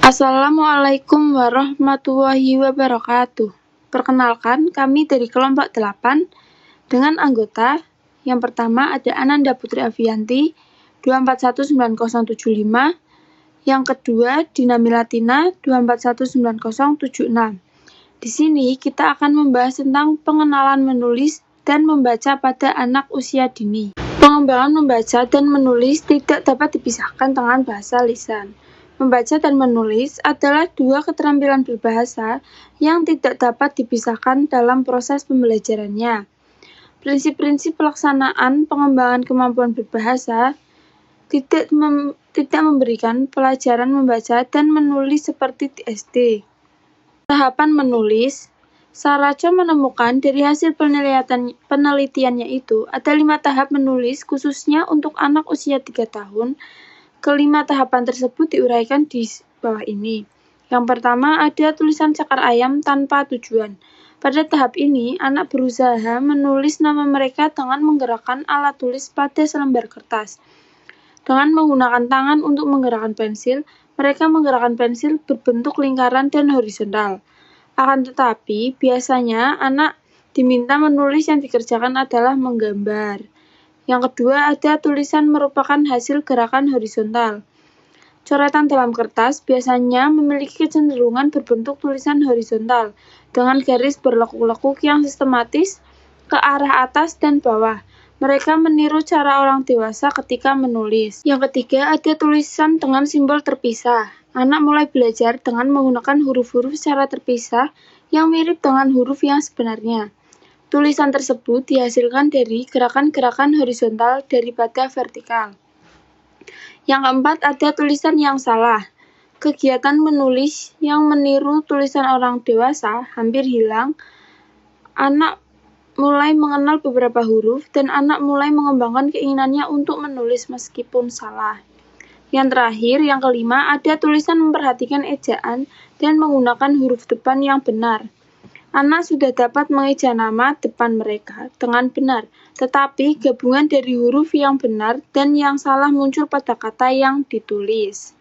Assalamualaikum warahmatullahi wabarakatuh. Perkenalkan, kami dari kelompok 8 dengan anggota yang pertama ada Ananda Putri Avianti 2419075, yang kedua Dina Milatina 2419076. Di sini kita akan membahas tentang pengenalan menulis dan membaca pada anak usia dini. Pengembangan membaca dan menulis tidak dapat dipisahkan dengan bahasa lisan. Membaca dan menulis adalah dua keterampilan berbahasa yang tidak dapat dipisahkan dalam proses pembelajarannya. Prinsip-prinsip pelaksanaan pengembangan kemampuan berbahasa tidak memberikan pelajaran membaca dan menulis seperti di SD. Tahapan menulis, Saraco menemukan dari hasil penelitiannya itu ada 5 tahap menulis khususnya untuk anak usia 3 tahun. Kelima tahapan tersebut diuraikan di bawah ini. Yang pertama ada tulisan cakar ayam tanpa tujuan. Pada tahap ini, anak berusaha menulis nama mereka dengan menggerakkan alat tulis pada selembar kertas. Dengan menggunakan tangan untuk menggerakkan pensil, mereka menggerakkan pensil berbentuk lingkaran dan horizontal. Akan tetapi, biasanya anak diminta menulis yang dikerjakan adalah menggambar. Yang kedua ada tulisan merupakan hasil gerakan horizontal. Coretan dalam kertas biasanya memiliki kecenderungan berbentuk tulisan horizontal dengan garis berlekuk-lekuk yang sistematis ke arah atas dan bawah. Mereka meniru cara orang dewasa ketika menulis. Yang ketiga ada tulisan dengan simbol terpisah. Anak mulai belajar dengan menggunakan huruf-huruf secara terpisah yang mirip dengan huruf yang sebenarnya. Tulisan tersebut dihasilkan dari gerakan-gerakan horizontal daripada vertikal. Yang keempat ada tulisan yang salah. Kegiatan menulis yang meniru tulisan orang dewasa hampir hilang. Anak mulai mengenal beberapa huruf dan anak mulai mengembangkan keinginannya untuk menulis meskipun salah. Yang terakhir, yang kelima, ada tulisan memperhatikan ejaan dan menggunakan huruf depan yang benar. Anak sudah dapat mengeja nama depan mereka dengan benar, tetapi gabungan dari huruf yang benar dan yang salah muncul pada kata yang ditulis.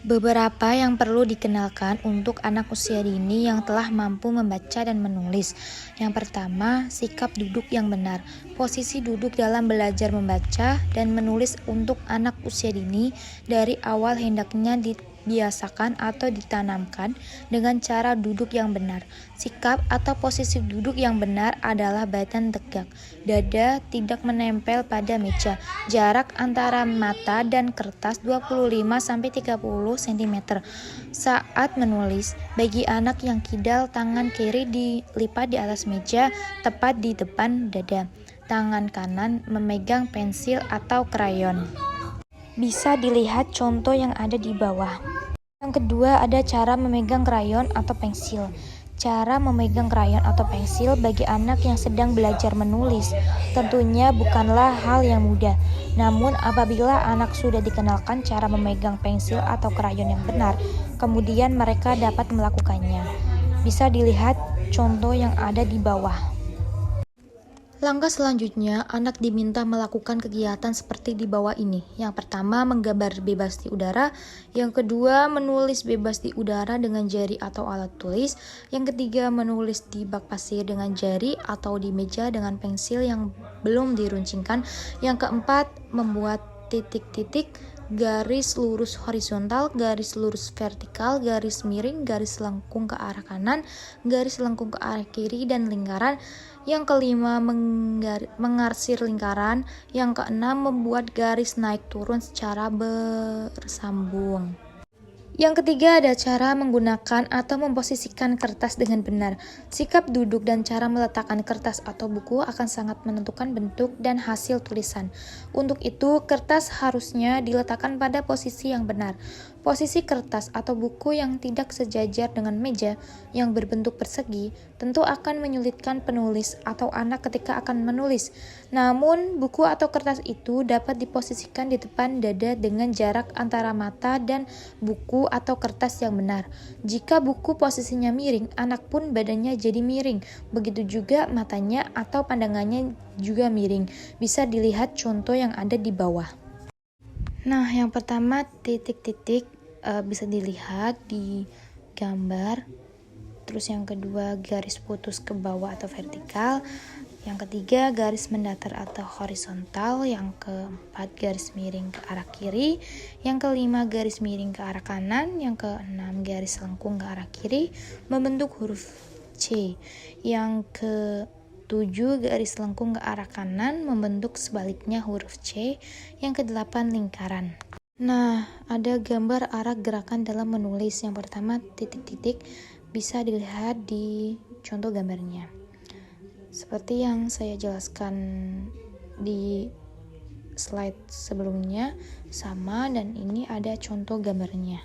Beberapa yang perlu dikenalkan untuk anak usia dini yang telah mampu membaca dan menulis. Yang pertama, sikap duduk yang benar. Posisi duduk dalam belajar membaca dan menulis untuk anak usia dini dari awal hendaknya dibiasakan atau ditanamkan dengan cara duduk yang benar. Sikap atau posisi duduk yang benar adalah badan tegak, dada tidak menempel pada meja, jarak antara mata dan kertas 25-30 cm. Saat menulis, bagi anak yang kidal, tangan kiri dilipat di atas meja, tepat di depan dada. Tangan kanan memegang pensil atau krayon. Bisa dilihat contoh yang ada di bawah. Yang kedua ada cara memegang krayon atau pensil. Cara memegang krayon atau pensil bagi anak yang sedang belajar menulis tentunya bukanlah hal yang mudah. Namun apabila anak sudah dikenalkan cara memegang pensil atau krayon yang benar, kemudian mereka dapat melakukannya. Bisa dilihat contoh yang ada di bawah. Langkah selanjutnya, anak diminta melakukan kegiatan seperti di bawah ini. Yang pertama, menggambar bebas di udara. Yang kedua, menulis bebas di udara dengan jari atau alat tulis. Yang ketiga, menulis di bak pasir dengan jari atau di meja dengan pensil yang belum diruncingkan. Yang keempat, membuat titik-titik, garis lurus horizontal, garis lurus vertikal, garis miring, garis lengkung ke arah kanan, garis lengkung ke arah kiri, dan lingkaran. Yang kelima, mengarsir lingkaran. Yang keenam, membuat garis naik turun secara bersambung. Yang ketiga ada cara menggunakan atau memposisikan kertas dengan benar. Sikap duduk dan cara meletakkan kertas atau buku akan sangat menentukan bentuk dan hasil tulisan. Untuk itu, kertas harusnya diletakkan pada posisi yang benar. Posisi kertas atau buku yang tidak sejajar dengan meja yang berbentuk persegi tentu akan menyulitkan penulis atau anak ketika akan menulis. Namun, buku atau kertas itu dapat diposisikan di depan dada dengan jarak antara mata dan buku atau kertas yang benar. Jika buku posisinya miring, anak pun badannya jadi miring. Begitu juga matanya atau pandangannya juga miring. Bisa dilihat contoh yang ada di bawah. Nah, yang pertama titik-titik bisa dilihat di gambar. Terus yang kedua, garis putus ke bawah atau vertikal. Yang ketiga, garis mendatar atau horizontal. Yang keempat, garis miring ke arah kiri. Yang kelima, garis miring ke arah kanan. Yang keenam, garis lengkung ke arah kiri membentuk huruf C. Yang ketujuh, garis lengkung ke arah kanan membentuk sebaliknya huruf C. Yang kedelapan, lingkaran. Nah, ada gambar arah gerakan dalam menulis. Yang pertama, titik-titik bisa dilihat di contoh gambarnya. Seperti yang saya jelaskan di slide sebelumnya sama, dan ini ada contoh gambarnya.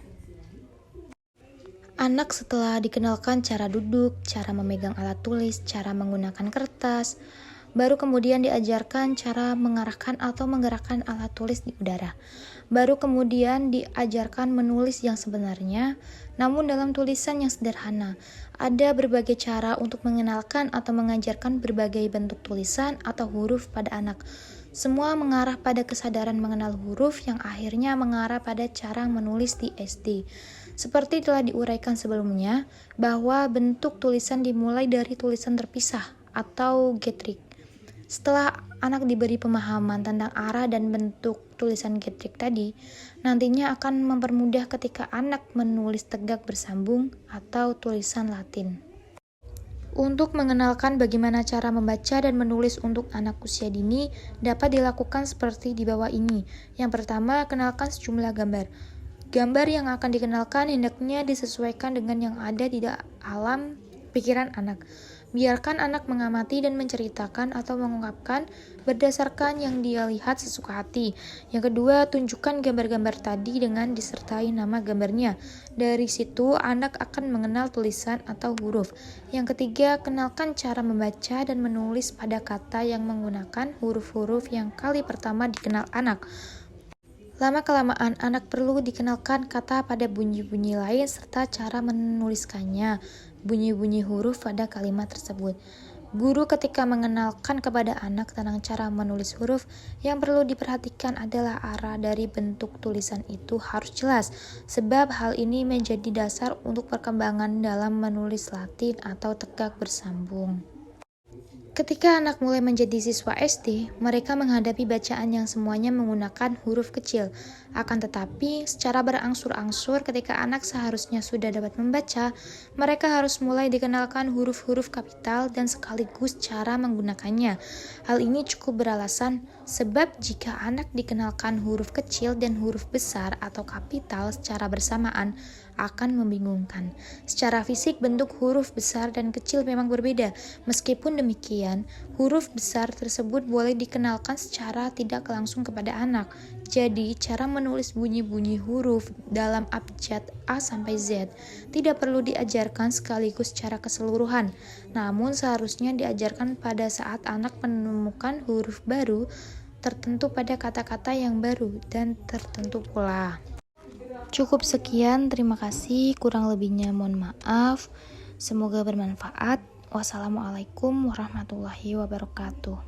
Anak setelah dikenalkan cara duduk, cara memegang alat tulis, cara menggunakan kertas, baru kemudian diajarkan cara mengarahkan atau menggerakkan alat tulis di udara. Baru kemudian diajarkan menulis yang sebenarnya, namun dalam tulisan yang sederhana. Ada berbagai cara untuk mengenalkan atau mengajarkan berbagai bentuk tulisan atau huruf pada anak. Semua mengarah pada kesadaran mengenal huruf yang akhirnya mengarah pada cara menulis di SD. Seperti telah diuraikan sebelumnya, bahwa bentuk tulisan dimulai dari tulisan terpisah atau getrik. Setelah anak diberi pemahaman tentang arah dan bentuk tulisan getrik tadi, nantinya akan mempermudah ketika anak menulis tegak bersambung atau tulisan Latin. Untuk mengenalkan bagaimana cara membaca dan menulis untuk anak usia dini dapat dilakukan seperti di bawah ini. Yang pertama, kenalkan sejumlah gambar. Gambar yang akan dikenalkan hendaknya disesuaikan dengan yang ada di alam pikiran anak. Biarkan anak mengamati dan menceritakan atau mengungkapkan berdasarkan yang dia lihat sesuka hati. Yang kedua, tunjukkan gambar-gambar tadi dengan disertai nama gambarnya. Dari situ, anak akan mengenal tulisan atau huruf. Yang ketiga, kenalkan cara membaca dan menulis pada kata yang menggunakan huruf-huruf yang kali pertama dikenal anak. Lama-kelamaan, anak perlu dikenalkan kata pada bunyi-bunyi lain serta cara menuliskannya, bunyi-bunyi huruf pada kalimat tersebut. Guru ketika mengenalkan kepada anak tentang cara menulis huruf, yang perlu diperhatikan adalah arah dari bentuk tulisan itu harus jelas, sebab hal ini menjadi dasar untuk perkembangan dalam menulis Latin atau tegak bersambung. Ketika anak mulai menjadi siswa SD, mereka menghadapi bacaan yang semuanya menggunakan huruf kecil. Akan tetapi, secara berangsur-angsur ketika anak seharusnya sudah dapat membaca, mereka harus mulai dikenalkan huruf-huruf kapital dan sekaligus cara menggunakannya. Hal ini cukup beralasan, sebab jika anak dikenalkan huruf kecil dan huruf besar atau kapital secara bersamaan, akan membingungkan. Secara fisik, bentuk huruf besar dan kecil memang berbeda. Meskipun demikian, huruf besar tersebut boleh dikenalkan secara tidak langsung kepada anak. Jadi, cara menulis bunyi-bunyi huruf dalam abjad A sampai Z tidak perlu diajarkan sekaligus secara keseluruhan. Namun, seharusnya diajarkan pada saat anak menemukan huruf baru tertentu pada kata-kata yang baru dan tertentu pula. Cukup sekian, terima kasih. Kurang lebihnya mohon maaf. Semoga bermanfaat. Wassalamualaikum warahmatullahi wabarakatuh.